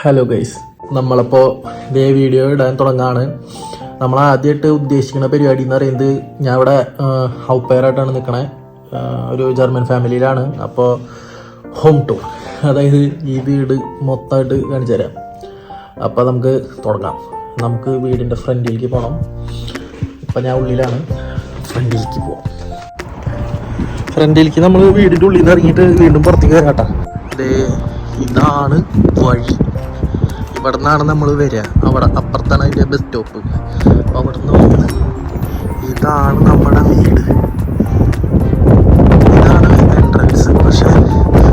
Hello guys, നമ്മളപ്പോൾ ഇതേ video ഇടാൻ തുടങ്ങാണ്. നമ്മൾ ആദ്യമായിട്ട് ഉദ്ദേശിക്കുന്ന പരിപാടി എന്ന് പറയുന്നത്, ഞാൻ ഇവിടെ ഹൗപ്പയറായിട്ടാണ് നിൽക്കണേ. ഒരു ജർമ്മൻ ഫാമിലിയിലാണ്. അപ്പോൾ ഹോം ടൂർ, അതായത് ഈ വീട് മൊത്തമായിട്ട് കാണിച്ചു തരാം. അപ്പോൾ നമുക്ക് തുടങ്ങാം. നമുക്ക് വീടിൻ്റെ ഫ്രണ്ടിലേക്ക് പോകണം. ഇപ്പം ഞാൻ ഉള്ളിലാണ്, ഫ്രണ്ടിലേക്ക് പോവാം. ഫ്രണ്ടിലേക്ക് നമ്മൾ വീടിൻ്റെ ഉള്ളിൽ നിന്ന് ഇറങ്ങിയിട്ട് വീണ്ടും പുറത്തേക്ക് വരാം കേട്ടോ. ഇതാണ് വഴി. ഇവിടെ നിന്നാണ് നമ്മൾ വരിക. അവിടെ അപ്പുറത്താണ് അതിൻ്റെ ബസ് സ്റ്റോപ്പ്. അവിടെ നിന്ന് ഇതാണ് നമ്മുടെ വീട്. ഇതാണ് എൻട്രൻസ്. പക്ഷെ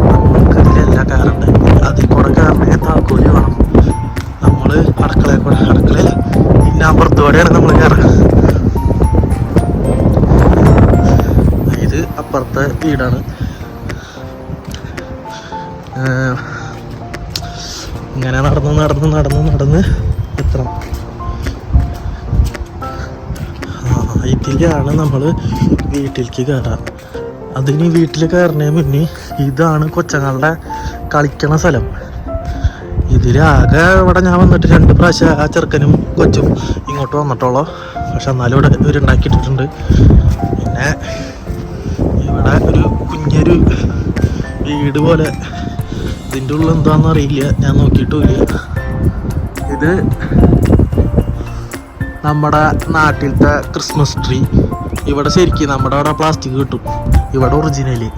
നമുക്കതിലല്ല കയറേണ്ടത്. അതിൽ കൂടെ കയറണമെങ്കിൽ താക്കോല് വേണം. നമ്മൾ അടുക്കളയിൽ പിന്നെ അപ്പുറത്ത് കൂടെയാണ് നമ്മൾ കയറുക. ഇത് അപ്പുറത്തെ വീടാണ്. ഇങ്ങനെ നടന്ന് എത്തണം. ഇതിലാണ് നമ്മൾ വീട്ടിലേക്ക് കയറാം. അതിന് വീട്ടിൽ കയറുന്നതിന് മുന്നേ ഇതാണ് കൊച്ചങ്ങളുടെ കളിക്കണ സ്ഥലം. ഇതിലാകെ ഇവിടെ ഞാൻ വന്നിട്ട് 2 പ്രാവശ്യം ആ ചെറുക്കനും കൊച്ചും ഇങ്ങോട്ട് വന്നിട്ടുള്ളൂ. പക്ഷെ എന്നാലും ഇവിടെ ഇവരുണ്ടാക്കിയിട്ടിട്ടുണ്ട്. പിന്നെ ഇവിടെ ഒരു കുഞ്ഞൊരു വീട് പോലെ. ഇതിൻ്റെ ഉള്ളിൽ എന്താണെന്ന് അറിയില്ല, ഞാൻ നോക്കിയിട്ടുമില്ല. ഇത് നമ്മുടെ നാട്ടിലത്തെ ക്രിസ്മസ് ട്രീ. ഇവിടെ ശരിക്കും നമ്മുടെ അവിടെ പ്ലാസ്റ്റിക് കിട്ടും, ഇവിടെ ഒറിജിനല്.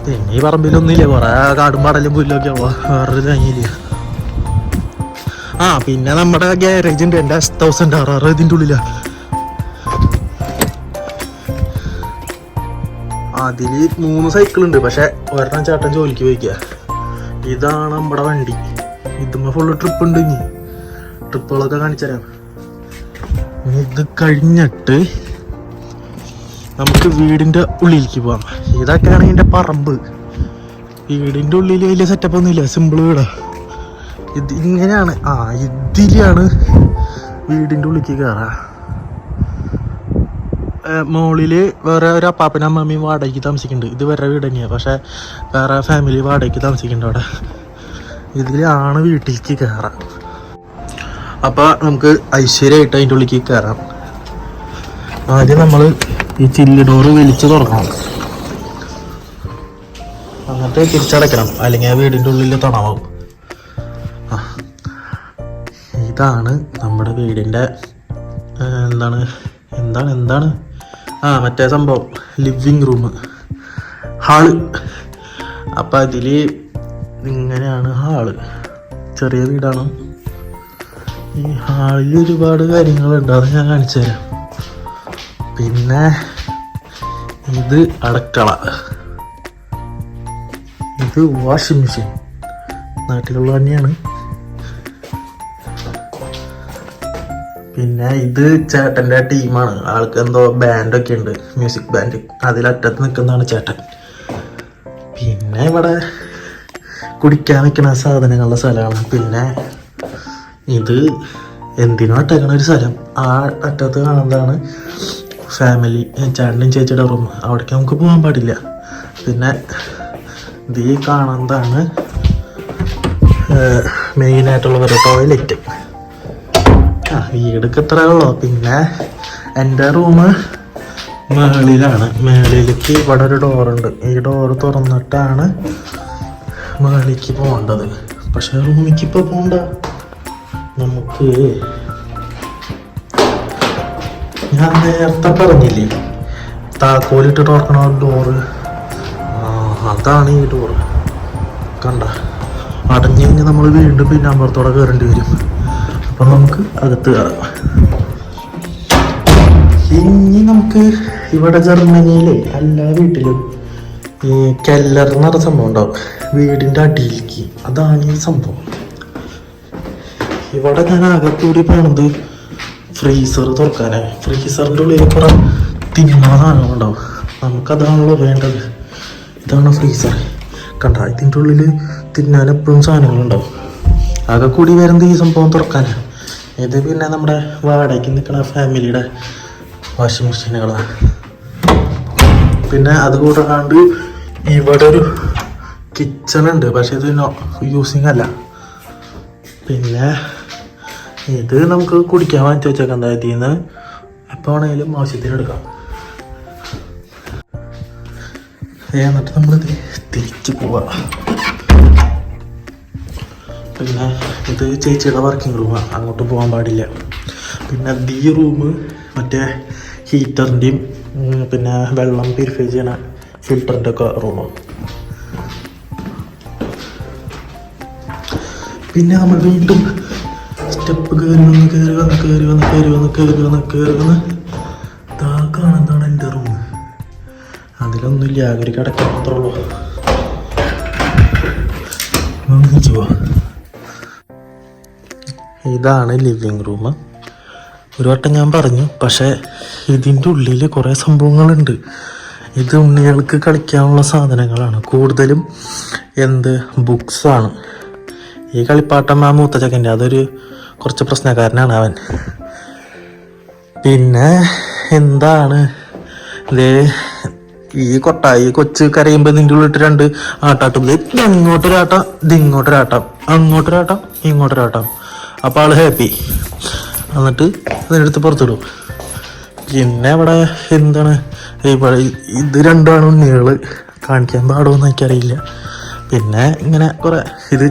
പിന്നെ ഈ പറമ്പിലൊന്നുമില്ല, കുറേ കാടും പടലും പുല്ലൊക്കെ ഉള്ള വേറൊരു തങ്ങിയില്ല. പിന്നെ നമ്മുടെ ഗ്യാരേജ് ഉണ്ട്. എൻ്റെ S1000 ഇതിൻ്റെ ഉള്ളിലാണ്. അതിൽ 3 സൈക്കിളുണ്ട്. പക്ഷെ ഒരെണ്ണം ചേട്ടൻ ജോലിക്ക് പോയിക്കുക. ഇതാണ് നമ്മുടെ വണ്ടി. ഇതുമ്മ ഫുള്ള് ട്രിപ്പ് ഉണ്ട്. ഇനി ട്രിപ്പുകളൊക്കെ കാണിച്ചുതരാം. ഇത് കഴിഞ്ഞിട്ട് നമുക്ക് വീടിൻ്റെ ഉള്ളിലേക്ക് പോകാം. ഇതൊക്കെയാണ് ഇതിൻ്റെ പറമ്പ്. വീടിൻ്റെ ഉള്ളിൽ വലിയ സെറ്റപ്പ് ഒന്നുമില്ല, സിമ്പിൾ വീടാ. ഇത് ഇങ്ങനെയാണ്. ഇതിലാണ് വീടിൻ്റെ ഉള്ളിലേക്ക് കയറാം. മോളില് വേറെ ഒരു അപ്പാപ്പനും അമ്മമ്മയും വാടകയ്ക്ക് താമസിക്കുന്നുണ്ട്. ഇത് വേറെ വീട് തന്നെയാണ്, പക്ഷെ വേറെ ഫാമിലി വാടകയ്ക്ക് താമസിക്കുന്നുണ്ട് അവിടെ. ഇതിലാണ് വീട്ടിലേക്ക് കയറാം. അപ്പോൾ നമുക്ക് ഐശ്വര്യമായിട്ട് അതിൻ്റെ ഉള്ളിലേക്ക് കയറാം. ആദ്യം നമ്മൾ ഈ ചില്ല് ഡോറ് വലിച്ച് തുറക്കണം, എന്നിട്ട് തിരിച്ചടയ്ക്കണം, അല്ലെങ്കിൽ ആ വീടിൻ്റെ ഉള്ളിൽ തണവാകും. ഇതാണ് നമ്മുടെ വീടിൻ്റെ എന്താണ് മറ്റേ സംഭവം, ലിവിങ് റൂം, ഹാള്. അപ്പം അതിൽ ഇങ്ങനെയാണ് ഹാള്. ചെറിയ വീടാണ്. ഈ ഹാളിൽ ഒരുപാട് കാര്യങ്ങളുണ്ട്, അത് ഞാൻ കാണിച്ചു തരാം. പിന്നെ ഇത് അടുക്കള, ഇത് വാഷിംഗ് മെഷീൻ, നാട്ടിലുള്ള തന്നെയാണ്. പിന്നെ ഇത് ചേട്ടൻ്റെ ടീമാണ്. ആൾക്ക് എന്തോ ബാൻഡൊക്കെ ഉണ്ട്, മ്യൂസിക് ബാൻഡ്. അതിലറ്റത്ത് നിൽക്കുന്നതാണ് ചേട്ടൻ. പിന്നെ ഇവിടെ കുടിക്കാൻ നിൽക്കുന്ന സാധനങ്ങളുടെ സ്ഥലമാണ്. പിന്നെ ഇത് എന്തിനോ ഇട്ടേക്കണ ഒരു സ്ഥലം. ആ അറ്റത്ത് കാണുന്നതാണ് ഫാമിലി, ചേട്ടനും ചേച്ചിയുടെ റൂം. അവിടേക്ക് നമുക്ക് പോകാൻ പാടില്ല. പിന്നെ ഇത് കാണുന്നതാണ് മെയിനായിട്ടുള്ള ടോയ്ലറ്റ്. വീടൊക്കെ ഇത്രേ ഉള്ളൂ. പിന്നെ എൻ്റെ റൂം മേളിലാണ്. മേളിലേക്ക് ഇവിടെ ഒരു ഡോറുണ്ട്. ഈ ഡോറ് തുറന്നിട്ടാണ് മേളിലേക്ക് പോകേണ്ടത്. പക്ഷെ റൂമിലേക്ക് ഇപ്പോൾ പോകണ്ട. നമുക്ക് ഞാൻ നേരത്തെ പറഞ്ഞില്ലേ, താക്കോലിട്ട് തുറക്കണ ഡോറ്. അതാണ് ഈ ഡോറ്. കണ്ട, അടഞ്ഞു കഴിഞ്ഞാൽ നമ്മൾ വീണ്ടും പിന്നെ അമ്പലത്തോടെ കയറേണ്ടി വരും. അപ്പം നമുക്ക് അകത്ത് കയറാം. ഇനി നമുക്ക് ഇവിടെ ജർമ്മനിയിലെ എല്ലാ വീട്ടിലും ഈ കെല്ലർ എന്ന് പറഞ്ഞ സംഭവം ഉണ്ടാവും, വീടിൻ്റെ അടിയിലേക്ക്. അതാണ് ഈ സംഭവം. ഇവിടെ ഞാൻ അകത്തൂടി പോണത് ഫ്രീസർ തുറക്കാനാണ്. ഫ്രീസറിൻ്റെ ഉള്ളിൽ കുറേ തിന്നണ സാധനങ്ങളുണ്ടാവും. നമുക്കതാണല്ലോ വേണ്ടത്. ഇതാണ് ഫ്രീസർ. കണ്ട, ഇതിൻ്റെ ഉള്ളിൽ തിന്നാൻ എപ്പോഴും സാധനങ്ങളുണ്ടാവും. ആകെ കൂടി വരുന്നത് ഈ സംഭവം തുറക്കാനാണ്. ഇത് പിന്നെ നമ്മുടെ വാടകയ്ക്ക് നിൽക്കുന്ന ഫാമിലിയുടെ വാഷിംഗ് മെഷീനുകളാണ്. പിന്നെ അതുകൂടാണ്ട് ഇവിടെ ഒരു കിച്ചൺ ഉണ്ട്, പക്ഷെ ഇത് യൂസിങ് അല്ല. പിന്നെ ഇത് നമുക്ക് കുടിക്കാൻ വാങ്ങിച്ചു വെച്ചേക്കാം. ഇതിൽ നിന്ന് എപ്പോൾ വേണമെങ്കിലും ആവശ്യത്തിന് എടുക്കാം. എന്നിട്ട് നമ്മളിത് തിരിച്ചു പോവാം. പിന്നെ ഇത് ചേച്ചിയുടെ വർക്കിംഗ് റൂമാണ്, അങ്ങോട്ട് പോകാൻ പാടില്ല. പിന്നെ ഈ റൂം മറ്റേ ഹീറ്ററിൻ്റെയും പിന്നെ വെള്ളം പ്യൂരിഫൈ ചെയ്യണ ഫിൽറ്ററിൻ്റെ ഒക്കെ റൂമാണ്. പിന്നെ നമ്മൾ വീണ്ടും സ്റ്റെപ്പ് കയറി വന്ന് കാണുന്നതാണ് എൻ്റെ റൂം. അതിലൊന്നുമില്ല, ആകെ ഒരു കിടക്കാൻ മാത്രമേ ഉള്ളൂ. ഇതാണ് ലിവിങ് റൂം. ഒരു വട്ടം ഞാൻ പറഞ്ഞു, പക്ഷേ ഇതിൻ്റെ ഉള്ളിൽ കുറേ സംഭവങ്ങളുണ്ട്. ഇത് ഉണ്ണികൾക്ക് കളിക്കാനുള്ള സാധനങ്ങളാണ് കൂടുതലും. ബുക്സാണ്. ഈ കളിപ്പാട്ടം ആ മൂത്ത ചക്കൻ്റെ അതൊരു കുറച്ച് പ്രശ്നക്കാരനാണ് അവൻ. പിന്നെ എന്താണ് ഈ കൊച്ച് കരയുമ്പോൾ ഇതിൻ്റെ ഉള്ളിട്ട് 2 ആട്ടാട്ടും. അങ്ങോട്ടൊരാട്ടം, ഇങ്ങോട്ടൊരാട്ടം, ഇങ്ങോട്ടൊരാട്ടം. അപ്പോൾ ആള് ഹാപ്പി. എന്നിട്ട് അതിനെടുത്ത് പുറത്തിടും. പിന്നെ ഇവിടെ ഇത് 2 ഉണ്ണികൾ കാണിക്കാൻ പാടുമെന്ന് എനിക്കറിയില്ല. പിന്നെ ഇങ്ങനെ കുറേ ഇത്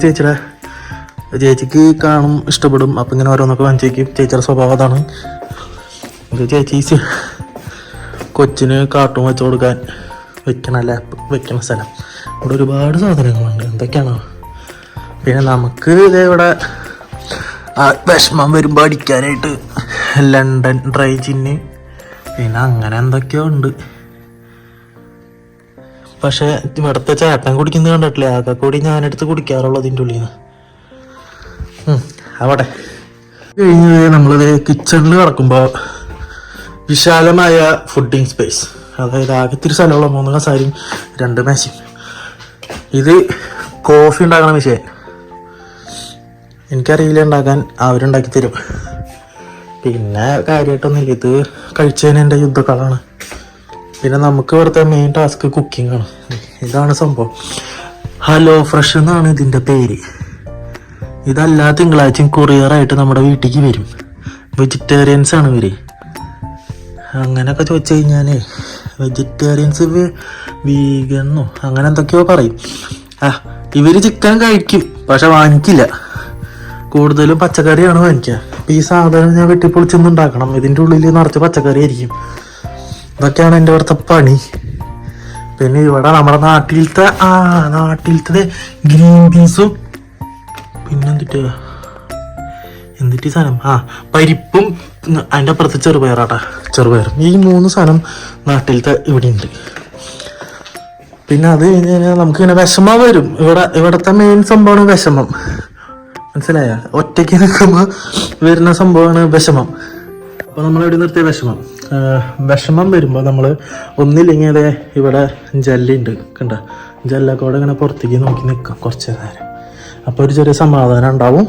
ചേച്ചിക്ക് കാണും, ഇഷ്ടപ്പെടും. അപ്പം ഇങ്ങനെ ഓരോന്നൊക്കെ വാങ്ങിച്ചേക്കും. ചേച്ചിയുടെ സ്വഭാവം അതാണ്. ഇത് ചേച്ചി കൊച്ചിന് കാർട്ടൂൺ വെച്ച് കൊടുക്കാൻ വെക്കണ സ്ഥലം. ഇവിടെ ഒരുപാട് സാധനങ്ങളുണ്ട്. എന്തൊക്കെയാണോ? പിന്നെ നമുക്ക് ഇവിടെ വിഷമം വരുമ്പോൾ അടിക്കാനായിട്ട് ലണ്ടൻ ഡ്രൈ ജിന്ന്, പിന്നെ അങ്ങനെ എന്തൊക്കെയോ ഉണ്ട്. പക്ഷെ ഇവിടുത്തെ ചേട്ടൻ കുടിക്കുന്നത് കണ്ടിട്ടില്ലേ? ആകെ കൂടി ഞാനെടുത്ത് കുടിക്കാറുള്ളൂ അതിൻ്റെ ഉള്ളിൽ നിന്ന്. അവിടെ കഴിഞ്ഞ് നമ്മളിത് കിച്ചണിൽ കിടക്കുമ്പോൾ വിശാലമായ ഫുഡിങ് സ്പേസ്. അതായത് ആകെ ഇത്തിരി സ്ഥലമുള്ള 3 കസാരയും 2 മേശയും. ഇത് കോഫി ഉണ്ടാക്കണ മെഷീൻ. എനിക്കറിയില്ല ഉണ്ടാക്കാൻ, അവരുണ്ടാക്കി തരും. പിന്നെ കാര്യമായിട്ടൊന്നുമില്ല. ഇത് കഴിച്ചതിന് എൻ്റെ യുദ്ധക്കളാണ്. പിന്നെ നമുക്ക് ഇവിടുത്തെ മെയിൻ ടാസ്ക് കുക്കിംഗ് ആണ്. ഇതാണ് സംഭവം. ഹലോ ഫ്രഷ് എന്നാണ് ഇതിൻ്റെ പേര്. ഇതെല്ലാ തിങ്കളാഴ്ചയും കൊറിയറായിട്ട് നമ്മുടെ വീട്ടിലേക്ക് വരും. വെജിറ്റേറിയൻസ് ആണ് ഇവർ. അങ്ങനെയൊക്കെ ചോദിച്ചു കഴിഞ്ഞാൽ വെജിറ്റേറിയൻസ് വീഗന്നോ അങ്ങനെ എന്തൊക്കെയോ പറയും. ഇവർ ചിക്കൻ കഴിക്കും, പക്ഷെ വാങ്ങിക്കില്ല. കൂടുതലും പച്ചക്കറിയാണ് വാങ്ങിക്കുക. അപ്പം ഈ സാധനം ഞാൻ വെട്ടിപ്പൊളിച്ചൊന്നും ഉണ്ടാക്കണം. ഇതിൻ്റെ ഉള്ളിൽ നിറച്ച് പച്ചക്കറി ആയിരിക്കും. ഇതൊക്കെയാണ് എൻ്റെ ഇവിടുത്തെ പണി. പിന്നെ ഇവിടെ നമ്മുടെ നാട്ടിലത്തെ ഗ്രീൻ പീസും പിന്നെ എന്തിട്ട് സാധനം പരിപ്പും അതിൻ്റെ അപ്പുറത്ത് ചെറുപയറും. ഈ 3 സാധനം നാട്ടിലത്തെ ഇവിടെ ഉണ്ട്. പിന്നെ അത് കഴിഞ്ഞ് കഴിഞ്ഞാൽ നമുക്കിങ്ങനെ വിഷമം വരും. ഇവിടുത്തെ മെയിൻ സംഭവമാണ് വിഷമം. മനസ്സിലായ? ഒറ്റയ്ക്ക് നിൽക്കുമ്പോൾ വരുന്ന സംഭവമാണ് വിഷമം. അപ്പോൾ നമ്മളിവിടെ നിർത്തിയ വിഷമം വരുമ്പോൾ നമ്മൾ ഒന്നില്ലെങ്കിൽ അതെ ഇവിടെ ജല്ലുണ്ട്, കണ്ട ജല്ലൊക്കെ ഇങ്ങനെ പുറത്തേക്ക് നോക്കി നിൽക്കാം കുറച്ച് നേരം. അപ്പോൾ ഒരു ചെറിയ സമാധാനം ഉണ്ടാവും.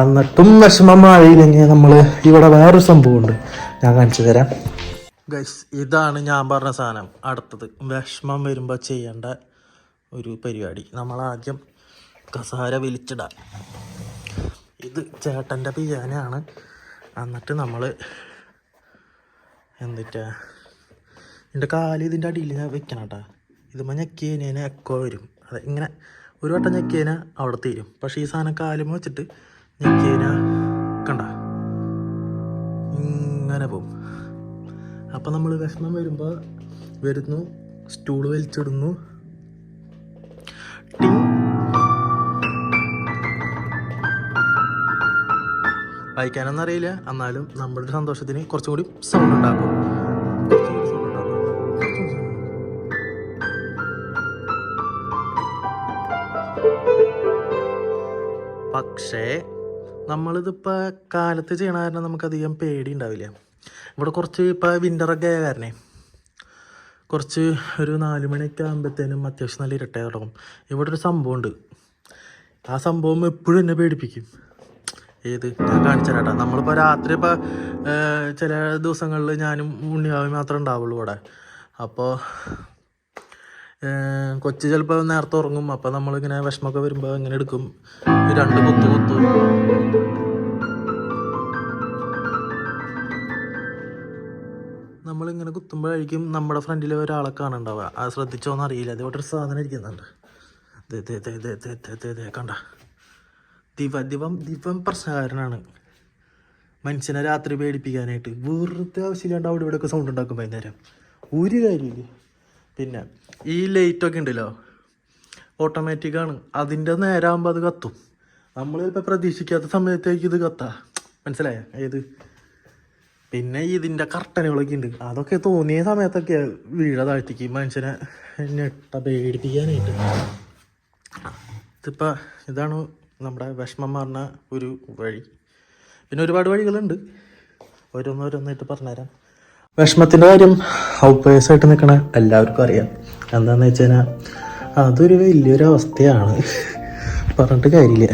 എന്നിട്ടും വിഷമം മാറിയില്ലെങ്കിൽ നമ്മൾ ഇവിടെ വേറൊരു സംഭവമുണ്ട്, ഞാൻ കാണിച്ചു തരാം. ഗൈസ്, ഇതാണ് ഞാൻ പറഞ്ഞ സാധനം. അടുത്തത് വിഷമം വരുമ്പോൾ ചെയ്യേണ്ട ഒരു പരിപാടി. നമ്മളാദ്യം കസാര വലിച്ചിടാം. ഇത് ചേട്ടൻ്റെ പിയാനാണ്. എന്നിട്ട് നമ്മൾ എൻ്റെ കാല് ഇതിൻ്റെ അടിയിൽ ഞാൻ വെക്കണം കേട്ടോ. ഇതുമ്പോൾ ഞെക്കിയതിന് എക്കോ വരും. അതെ, ഇങ്ങനെ ഒരു വട്ടം ഞെക്കിയതിന് അവിടെ തീരും. പക്ഷേ ഈ സാധനം കാലും വെച്ചിട്ട് ഞെക്കിയതിന് കണ്ട ഇങ്ങനെ പോവും. അപ്പം നമ്മൾ വിഷമം വരുന്നു, സ്റ്റൂള് വലിച്ചിടുന്നു, വായിക്കാനൊന്നും അറിയില്ല, എന്നാലും നമ്മുടെ സന്തോഷത്തിന് കുറച്ചും കൂടി സൗണ്ട് ഉണ്ടാക്കും. പക്ഷേ നമ്മളിതിപ്പോൾ കാലത്ത് ചെയ്യണ കാരണം നമുക്കധികം പേടി ഉണ്ടാവില്ല. ഇവിടെ കുറച്ച് ഇപ്പോൾ വിൻ്ററൊക്കെ ആയ കാരണേ കുറച്ച് ഒരു 4 മണിയൊക്കെ ആകുമ്പോഴത്തേനും അത്യാവശ്യം നല്ല ഇരട്ട തുടങ്ങും. ഇവിടെ ഒരു സംഭവമുണ്ട്. ആ സംഭവം എപ്പോഴും എന്നെ പേടിപ്പിക്കും. ഞാൻ കാണിച്ചു തരാം. നമ്മളിപ്പോൾ രാത്രി ഇപ്പോൾ ചില ദിവസങ്ങളിൽ ഞാനും ഉണ്ണിയാവും മാത്രമേ ഉണ്ടാവുള്ളൂ ഇവിടെ. അപ്പോൾ കൊച്ചു ചിലപ്പോൾ നേരത്തെ ഉറങ്ങും. അപ്പം നമ്മളിങ്ങനെ വിഷമമൊക്കെ വരുമ്പോൾ ഇങ്ങനെ എടുക്കും, 2 കുത്തും. നമ്മളിങ്ങനെ കുത്തുമ്പോഴായിരിക്കും നമ്മുടെ ഫ്രണ്ടിൽ ഒരാളെ കാണുന്നുണ്ടാവുക. അത് ശ്രദ്ധിച്ചോന്ന് അറിയില്ല. അതോടെ ഒരു സാധനം ഇരിക്കുന്നുണ്ട്. കണ്ട, ദിവം പ്രശ്നക്കാരനാണ്. മനുഷ്യനെ രാത്രി പേടിപ്പിക്കാനായിട്ട് വെറുതെ ആവശ്യമില്ലാണ്ട് അവിടെ ഇവിടെയൊക്കെ സൗണ്ട് ഉണ്ടാക്കും വൈകുന്നേരം. ഒരു കാര്യമില്ല. പിന്നെ ഈ ലൈറ്റൊക്കെ ഉണ്ടല്ലോ, ഓട്ടോമാറ്റിക്കാണ്. അതിൻ്റെ നേരാകുമ്പോൾ അത് കത്തും. നമ്മൾ ചിലപ്പോൾ പ്രതീക്ഷിക്കാത്ത സമയത്തേക്ക് ഇത് കത്താ, മനസ്സിലായ ഏത്. പിന്നെ ഇതിൻ്റെ കർട്ടനുകളൊക്കെ ഉണ്ട്. അതൊക്കെ തോന്നിയ സമയത്തൊക്കെ വീഴ താഴ്ത്തിക്ക് മനുഷ്യനെ പേടിപ്പിക്കാനായിട്ട്. ഇതിപ്പോൾ ഇതാണ് നമ്മുടെ വിഷമം മാറുന്ന ഒരു വഴി. പിന്നെ ഒരുപാട് വഴികളുണ്ട്, ഓരോന്നോരോന്നായിട്ട് പറഞ്ഞുതരാം. വിഷമത്തിൻ്റെ കാര്യം ഔപ്പേഴ്സായിട്ട് നിൽക്കണ എല്ലാവർക്കും അറിയാം. എന്താണെന്ന് വെച്ച് കഴിഞ്ഞാൽ അതൊരു വലിയൊരു അവസ്ഥയാണ്, പറഞ്ഞിട്ട് കാര്യമില്ല.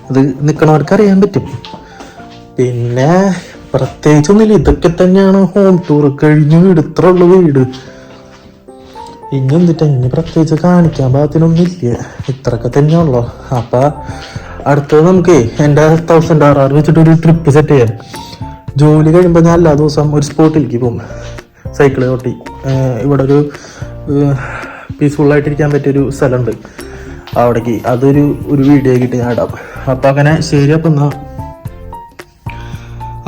അത് നിൽക്കണവർക്ക് അറിയാൻ പറ്റും. പിന്നെ പ്രത്യേകിച്ചൊന്നുമില്ല, ഇതൊക്കെ തന്നെയാണ് ഹോം ടൂർ. കഴിഞ്ഞു ഇത്ര ഉള്ള വീട്. ഇനി എന്നിട്ട് ഇനി പ്രത്യേകിച്ച് കാണിക്കാൻ പാകത്തിനൊന്നുമില്ല, ഇത്രയൊക്കെ തന്നെയുള്ളൂ. അപ്പം അടുത്തത് നമുക്ക് എൻ്റെ 1000 RR വെച്ചിട്ടൊരു ട്രിപ്പ് സെറ്റ് ചെയ്യാം. ജോലി കഴിയുമ്പോൾ ഞാൻ എല്ലാ ദിവസം ഒരു സ്പോട്ടിലേക്ക് പോകും, സൈക്കിള് ഓട്ടി. ഇവിടെ ഒരു പീസ്ഫുള്ളായിട്ടിരിക്കാൻ പറ്റിയൊരു സ്ഥലമുണ്ട് അവിടേക്ക്. അതൊരു വീഡിയോ ആക്കിയിട്ട് ഞാൻ ഇടാം. അപ്പം അങ്ങനെ ശരി.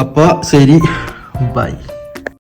അപ്പം ശരി, ബൈ.